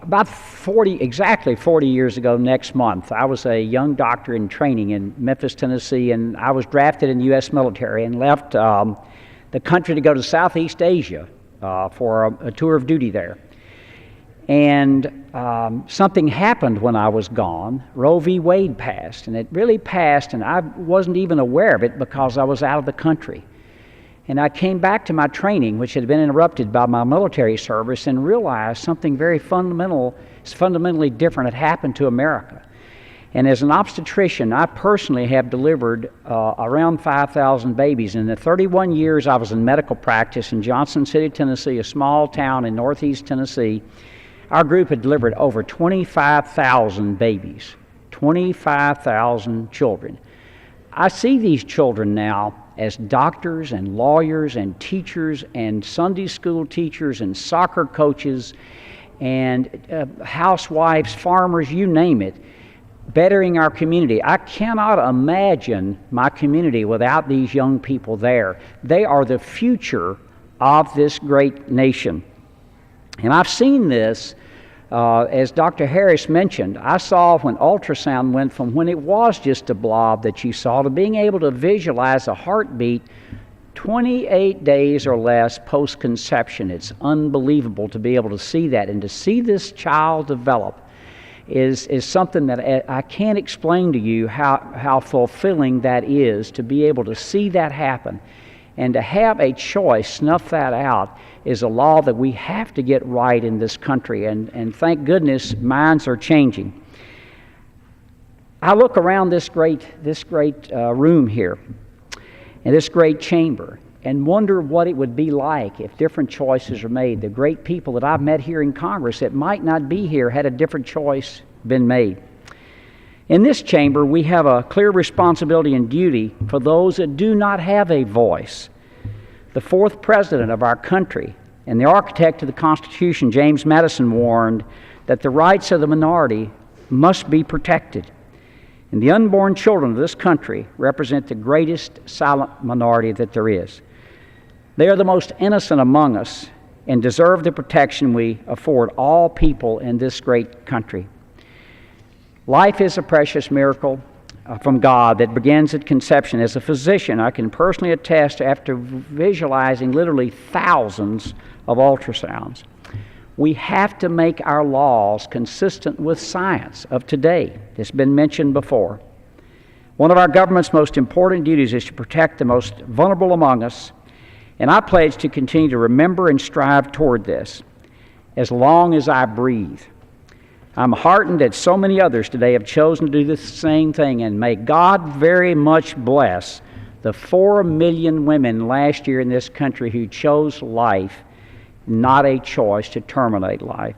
About exactly 40 years ago next month, I was a young doctor in training in Memphis, Tennessee, and I was drafted in the U.S. military and left the country to go to Southeast Asia for a tour of duty there. And something happened when I was gone. Roe v. Wade passed, and it really passed, and I wasn't even aware of it because I was out of the country. And I came back to my training, which had been interrupted by my military service, and realized something very fundamentally different had happened to America. And as an obstetrician, I personally have delivered around 5,000 babies. In the 31 years I was in medical practice in Johnson City, Tennessee, a small town in northeast Tennessee, our group had delivered over 25,000 babies, 25,000 children. I see these children now as doctors and lawyers and teachers and Sunday school teachers and soccer coaches and housewives, farmers, you name it, bettering our community. I cannot imagine my community without these young people there. They are the future of this great nation. And I've seen this, as Dr. Harris mentioned, I saw when ultrasound went from when it was just a blob that you saw to being able to visualize a heartbeat 28 days or less post-conception. It's unbelievable to be able to see that, and to see this child develop is something that I can't explain to you how fulfilling that is, to be able to see that happen. And to have a choice, snuff that out, is a law that we have to get right in this country. And thank goodness minds are changing. I look around this great room here, and this great chamber, and wonder what it would be like if different choices are made. The great people that I've met here in Congress that might not be here had a different choice been made. In this chamber, we have a clear responsibility and duty for those that do not have a voice. The fourth president of our country and the architect of the Constitution, James Madison, warned that the rights of the minority must be protected. And the unborn children of this country represent the greatest silent minority that there is. They are the most innocent among us and deserve the protection we afford all people in this great country. Life is a precious miracle from God that begins at conception. As a physician, I can personally attest, after visualizing literally thousands of ultrasounds, we have to make our laws consistent with science of today. It's been mentioned before. One of our government's most important duties is to protect the most vulnerable among us, and I pledge to continue to remember and strive toward this as long as I breathe. I'm heartened that so many others today have chosen to do the same thing, and may God very much bless the 4 million women last year in this country who chose life, not a choice to terminate life.